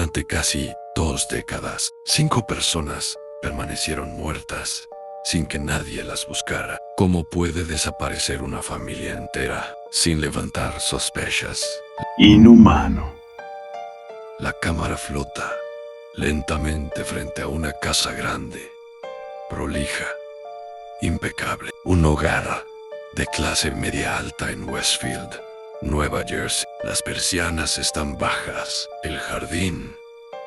Durante casi 2 décadas, 5 personas permanecieron muertas sin que nadie las buscara. ¿Cómo puede desaparecer una familia entera sin levantar sospechas? Inhumano. La cámara flota lentamente frente a una casa grande, prolija, impecable. Un hogar de clase media alta en Westfield, Nueva Jersey. Las persianas están bajas, el jardín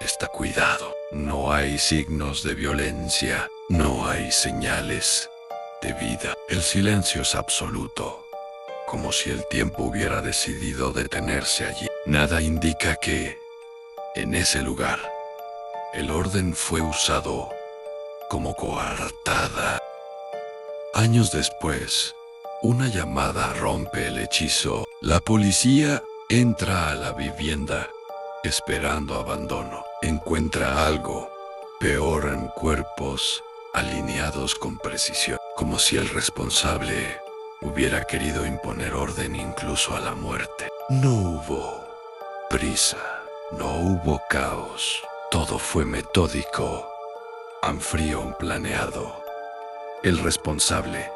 está cuidado. No hay signos de violencia, no hay señales de vida. El silencio es absoluto, como si el tiempo hubiera decidido detenerse allí. Nada indica que, en ese lugar, el orden fue usado como coartada. Años después, una llamada rompe el hechizo. La policía entra a la vivienda esperando abandono. Encuentra algo peor en cuerpos alineados con precisión, como si el responsable hubiera querido imponer orden incluso a la muerte. No hubo prisa, no hubo caos. Todo fue metódico, en frío planeado. El responsable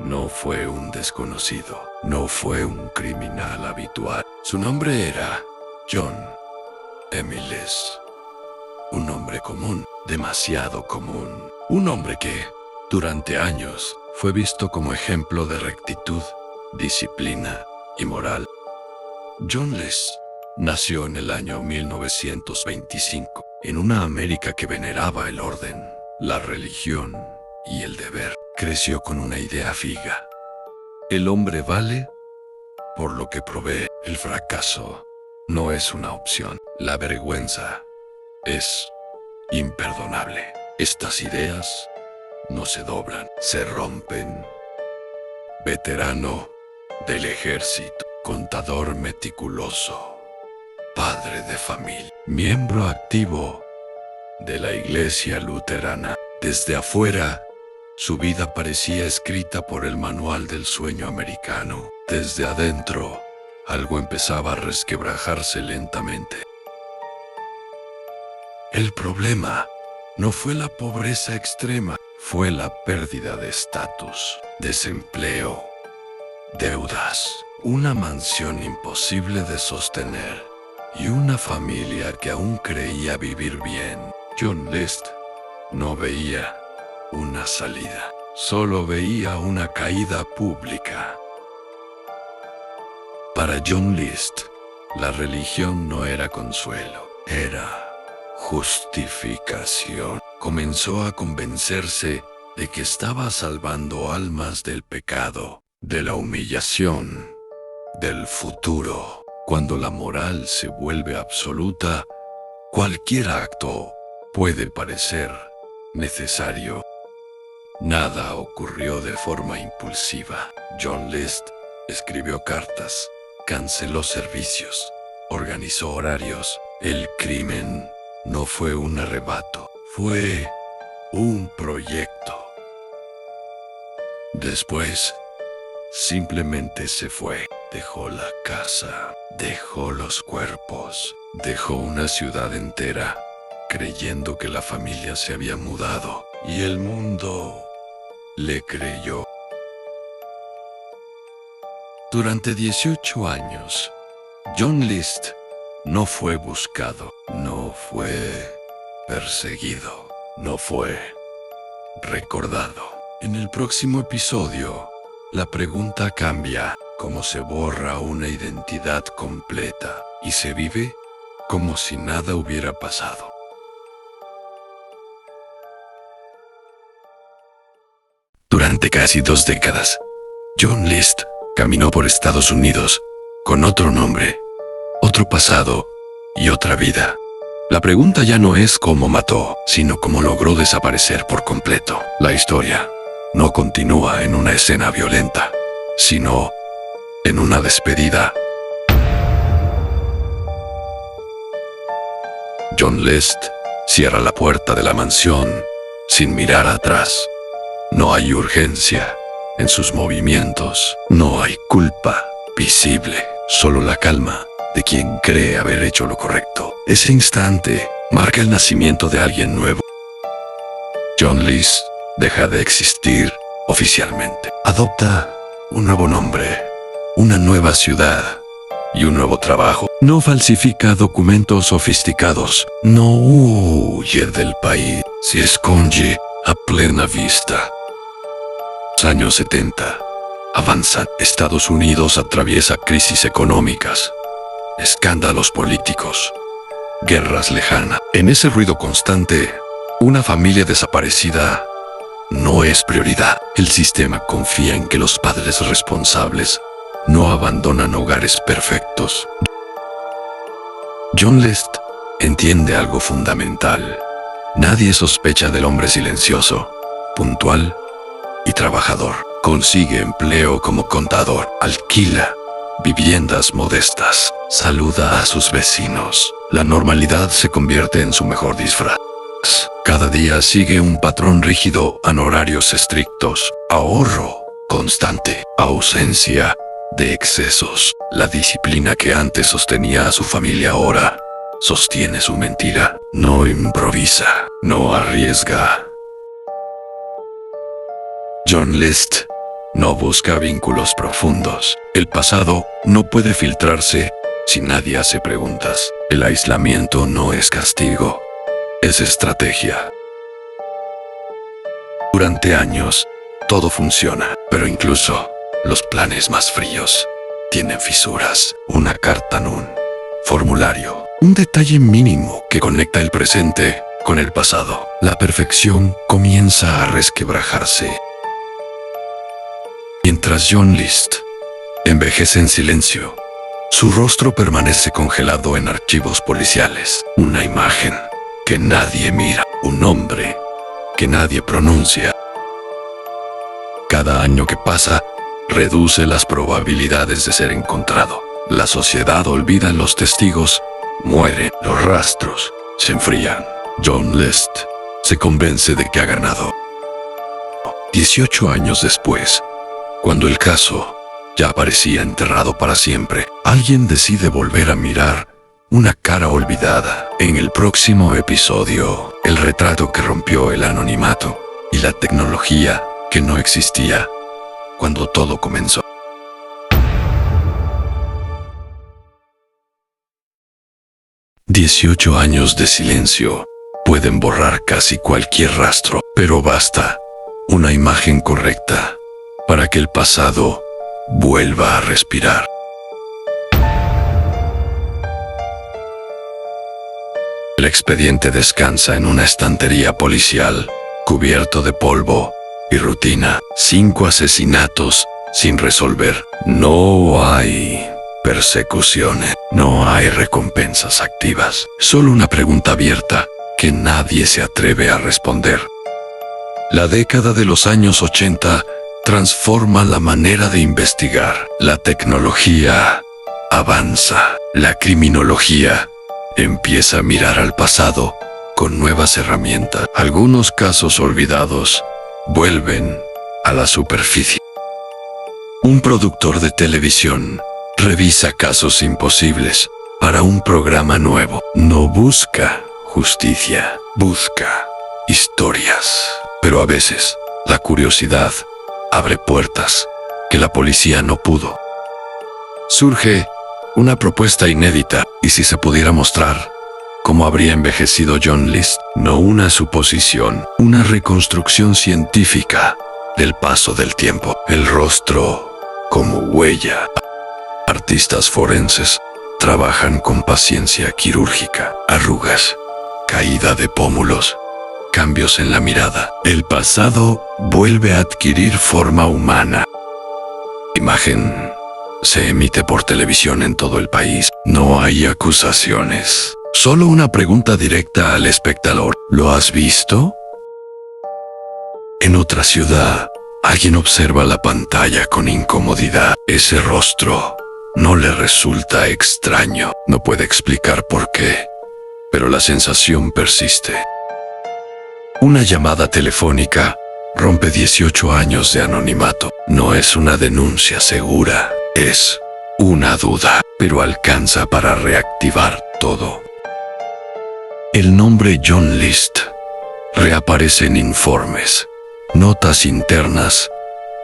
no fue un desconocido, no fue un criminal habitual. Su nombre era John Emiles. Un hombre común, demasiado común. Un hombre que, durante años, fue visto como ejemplo de rectitud, disciplina y moral. John List nació en el año 1925, en una América que veneraba el orden, la religión y el deber. Creció con una idea fija: el hombre vale por lo que provee. El fracaso no es una opción. La vergüenza es imperdonable. Estas ideas no se doblan, se rompen. Veterano del ejército, contador meticuloso, padre de familia, miembro activo de la iglesia luterana. Desde afuera, su vida parecía escrita por el manual del sueño americano. Desde adentro, algo empezaba a resquebrajarse lentamente. El problema no fue la pobreza extrema, fue la pérdida de estatus, desempleo, deudas, una mansión imposible de sostener y una familia que aún creía vivir bien. John List no veía una salida, solo veía una caída pública. Para John List, la religión no era consuelo, era justificación. Comenzó a convencerse de que estaba salvando almas del pecado, de la humillación, del futuro. Cuando la moral se vuelve absoluta, cualquier acto puede parecer necesario. Nada ocurrió de forma impulsiva. John List escribió cartas, canceló servicios, organizó horarios. El crimen no fue un arrebato, fue un proyecto. Después, simplemente se fue. Dejó la casa, dejó los cuerpos, dejó una ciudad entera, creyendo que la familia se había mudado, y el mundo le creyó. Durante 18 años, John List no fue buscado, no fue perseguido, no fue recordado. En el próximo episodio, la pregunta cambia: ¿cómo se borra una identidad completa y se vive como si nada hubiera pasado? Durante casi 2 décadas, John List caminó por Estados Unidos con otro nombre, otro pasado y otra vida. La pregunta ya no es cómo mató, sino cómo logró desaparecer por completo. La historia no continúa en una escena violenta, sino en una despedida. John List cierra la puerta de la mansión sin mirar atrás. No hay urgencia en sus movimientos, no hay culpa visible, solo la calma de quien cree haber hecho lo correcto. Ese instante marca el nacimiento de alguien nuevo. John List deja de existir oficialmente. Adopta un nuevo nombre, una nueva ciudad y un nuevo trabajo. No falsifica documentos sofisticados. No huye del país. Se esconde a plena vista. Los años 70 avanzan. Estados Unidos atraviesa crisis económicas, escándalos políticos, guerras lejanas. En ese ruido constante, una familia desaparecida no es prioridad. El sistema confía en que los padres responsables no abandonan hogares perfectos. John List entiende algo fundamental. Nadie sospecha del hombre silencioso, puntual y trabajador. Consigue empleo como contador, alquila viviendas modestas, saluda a sus vecinos. La normalidad se convierte en su mejor disfraz. Cada día sigue un patrón rígido en horarios estrictos, ahorro constante, ausencia de excesos. La disciplina que antes sostenía a su familia ahora sostiene su mentira. No improvisa, no arriesga. John List no busca vínculos profundos. El pasado no puede filtrarse si nadie hace preguntas. El aislamiento no es castigo, es estrategia. Durante años, todo funciona, pero incluso los planes más fríos tienen fisuras. Una carta en un formulario, un detalle mínimo que conecta el presente con el pasado. La perfección comienza a resquebrajarse. Mientras John List envejece en silencio, su rostro permanece congelado en archivos policiales. Una imagen que nadie mira, un nombre que nadie pronuncia. Cada año que pasa reduce las probabilidades de ser encontrado. La sociedad olvida los testigos, mueren, los rastros se enfrían. John List se convence de que ha ganado. 18 años después, cuando el caso ya parecía enterrado para siempre, alguien decide volver a mirar una cara olvidada. En el próximo episodio, el retrato que rompió el anonimato y la tecnología que no existía cuando todo comenzó. «18 años de silencio pueden borrar casi cualquier rastro, pero basta una imagen correcta para que el pasado vuelva a respirar». El expediente descansa en una estantería policial, cubierto de polvo y rutina. 5 asesinatos sin resolver. No hay persecuciones, no hay recompensas activas. Solo una pregunta abierta que nadie se atreve a responder. La década de los años 80 transforma la manera de investigar. La tecnología avanza. La criminología empieza a mirar al pasado con nuevas herramientas. Algunos casos olvidados vuelven a la superficie. Un productor de televisión revisa casos imposibles para un programa nuevo. No busca justicia, busca historias. Pero a veces, la curiosidad abre puertas que la policía no pudo. Surge una propuesta inédita. ¿Y si se pudiera mostrar cómo habría envejecido John List? No una suposición, una reconstrucción científica del paso del tiempo. El rostro como huella. Artistas forenses trabajan con paciencia quirúrgica. Arrugas, caída de pómulos, cambios en la mirada. El pasado vuelve a adquirir forma humana. Imagen se emite por televisión en todo el país. No hay acusaciones. Solo una pregunta directa al espectador. ¿Lo has visto? En otra ciudad, alguien observa la pantalla con incomodidad. Ese rostro no le resulta extraño. No puede explicar por qué, pero la sensación persiste. Una llamada telefónica rompe 18 años de anonimato. No es una denuncia segura, es Una duda, pero alcanza para reactivar todo. El nombre John List reaparece en informes, notas internas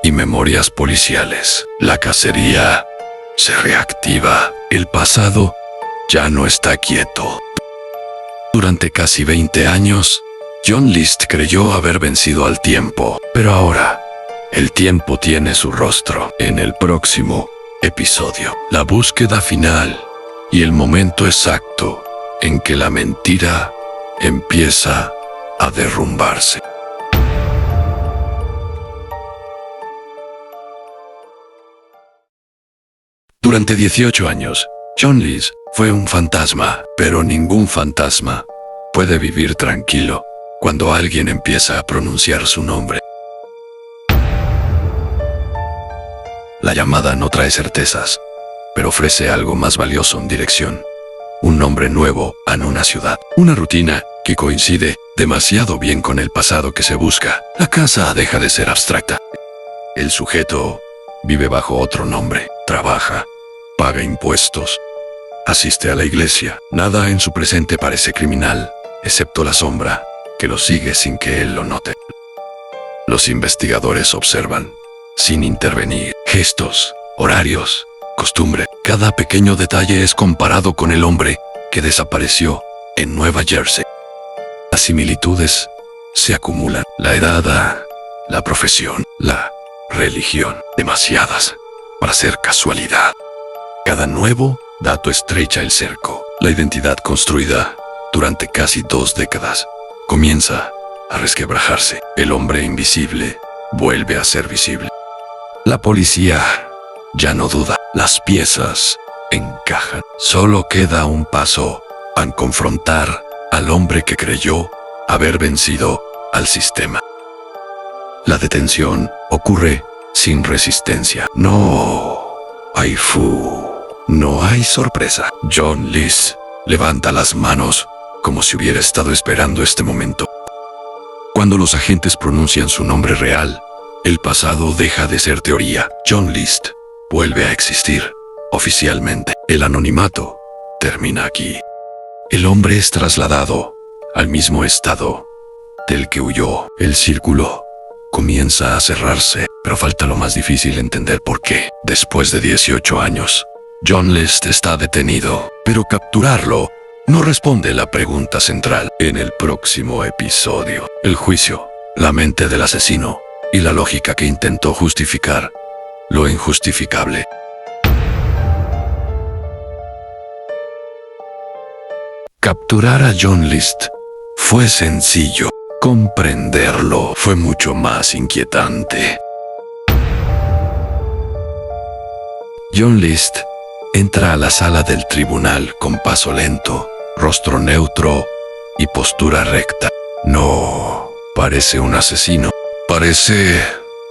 y memorias policiales. La cacería se reactiva. El pasado ya no está quieto. Durante casi 20 años, John List creyó haber vencido al tiempo, pero ahora el tiempo tiene su rostro. En el próximo episodio, la búsqueda final y el momento exacto en que la mentira empieza a derrumbarse. Durante 18 años, John List fue un fantasma, pero ningún fantasma puede vivir tranquilo cuando alguien empieza a pronunciar su nombre. La llamada no trae certezas, pero ofrece algo más valioso en dirección. Un nombre nuevo en una ciudad. Una rutina que coincide demasiado bien con el pasado que se busca. La casa deja de ser abstracta. El sujeto vive bajo otro nombre, trabaja, paga impuestos, asiste a la iglesia. Nada en su presente parece criminal, excepto la sombra que lo sigue sin que él lo note. Los investigadores observan, sin intervenir, gestos, horarios, costumbre. Cada pequeño detalle es comparado con el hombre que desapareció en Nueva Jersey. Las similitudes se acumulan. La edad, la profesión, la religión. Demasiadas para ser casualidad. Cada nuevo dato estrecha el cerco. La identidad construida durante casi 2 décadas comienza a resquebrajarse. El hombre invisible vuelve a ser visible. La policía ya no duda. Las piezas encajan. Solo queda un paso a confrontar al hombre que creyó haber vencido al sistema. La detención ocurre sin resistencia. No hay no hay sorpresa. John List levanta las manos como si hubiera estado esperando este momento. Cuando los agentes pronuncian su nombre real, el pasado deja de ser teoría. John List vuelve a existir oficialmente. El anonimato termina aquí. El hombre es trasladado al mismo estado del que huyó. El círculo comienza a cerrarse, pero falta lo más difícil: entender por qué. Después de 18 años, John List está detenido, pero capturarlo no responde la pregunta central. En el próximo episodio, el juicio, la mente del asesino y la lógica que intentó justificar lo injustificable. Capturar a John List fue sencillo. Comprenderlo fue mucho más inquietante. John List entra a la sala del tribunal con paso lento, rostro neutro y postura recta. No parece un asesino, parece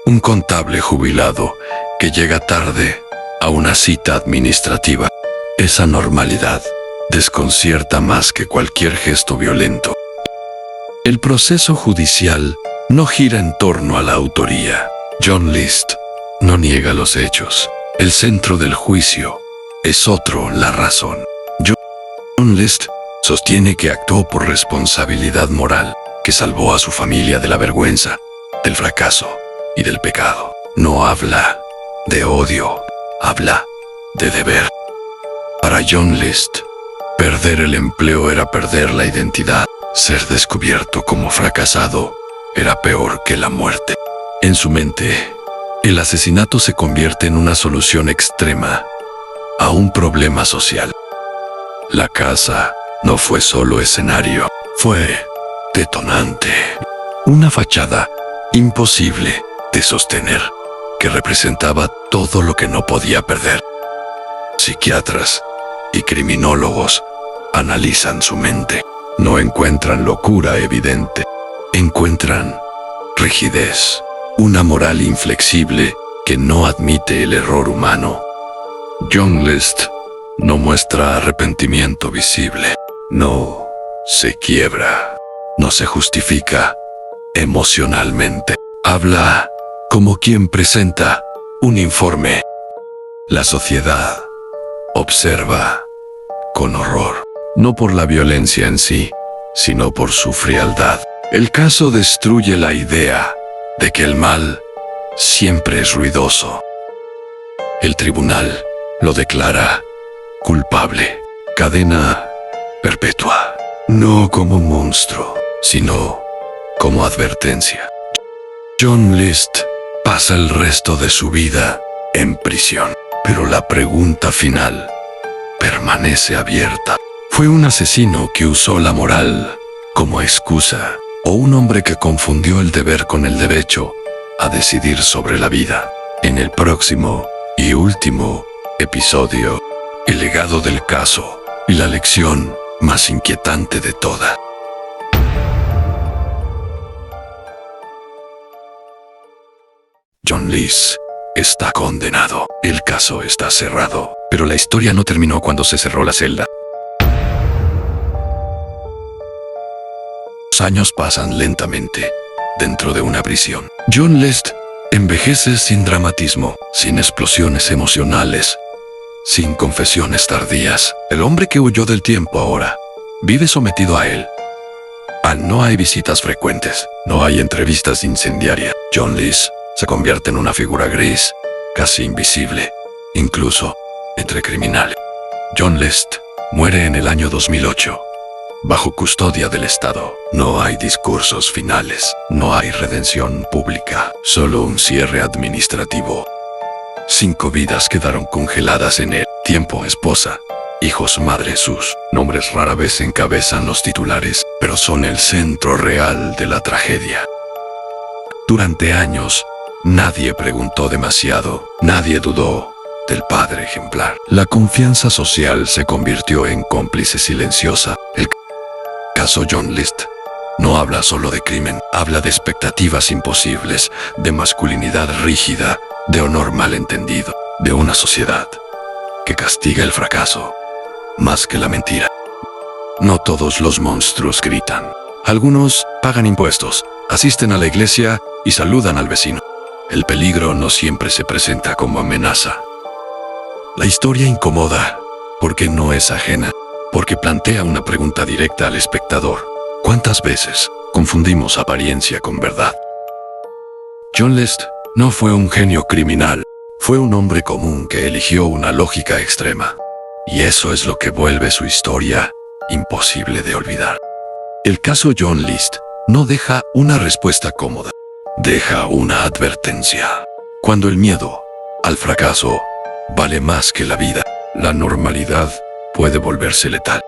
un contable jubilado que llega tarde a una cita administrativa. Esa normalidad desconcierta más que cualquier gesto violento. El proceso judicial no gira en torno a la autoría. John List no niega los hechos. El centro del juicio es otro: la razón. John List sostiene que actuó por responsabilidad moral, que salvó a su familia de la vergüenza, del fracaso y del pecado. No habla de odio, habla de deber. Para John List, perder el empleo era perder la identidad. Ser descubierto como fracasado era peor que la muerte. En su mente, el asesinato se convierte en una solución extrema a un problema social. La casa no fue solo escenario, fue detonante. Una fachada imposible de sostener, que representaba todo lo que no podía perder. Psiquiatras y criminólogos analizan su mente. No encuentran locura evidente, encuentran rigidez, una moral inflexible que no admite el error humano. John List no muestra arrepentimiento visible, no se quiebra, no se justifica emocionalmente. Habla como quien presenta un informe. La sociedad observa con horror, no por la violencia en sí, sino por su frialdad. El caso destruye la idea de que el mal siempre es ruidoso. El tribunal lo declara culpable. Cadena perpetua. No como monstruo, sino como advertencia. John List pasa el resto de su vida en prisión, pero la pregunta final permanece abierta. ¿Fue un asesino que usó la moral como excusa, o un hombre que confundió el deber con el derecho a decidir sobre la vida? En el próximo y último episodio, el legado del caso y la lección más inquietante de toda. John List está condenado. El caso está cerrado, pero la historia no terminó cuando se cerró la celda. Los años pasan lentamente dentro de una prisión. John List envejece sin dramatismo, sin explosiones emocionales, sin confesiones tardías. El hombre que huyó del tiempo ahora vive sometido a él. No hay visitas frecuentes, no hay entrevistas incendiarias. John List se convierte en una figura gris, casi invisible, incluso entre criminales. John List muere en el año 2008, bajo custodia del Estado. No hay discursos finales, no hay redención pública, solo un cierre administrativo. 5 vidas quedaron congeladas en él. Tiempo, esposa, hijos, madre. Sus nombres rara vez encabezan los titulares, pero son el centro real de la tragedia. Durante años, nadie preguntó demasiado, nadie dudó del padre ejemplar. La confianza social se convirtió en cómplice silenciosa. El caso John List no habla solo de crimen, habla de expectativas imposibles, de masculinidad rígida, de honor malentendido, de una sociedad que castiga el fracaso más que la mentira. No todos los monstruos gritan. Algunos pagan impuestos, asisten a la iglesia y saludan al vecino. El peligro no siempre se presenta como amenaza. La historia incomoda porque no es ajena, porque plantea una pregunta directa al espectador. ¿Cuántas veces confundimos apariencia con verdad? John List no fue un genio criminal, fue un hombre común que eligió una lógica extrema. Y eso es lo que vuelve su historia imposible de olvidar. El caso John List no deja una respuesta cómoda, deja una advertencia. Cuando el miedo al fracaso vale más que la vida, la normalidad puede volverse letal.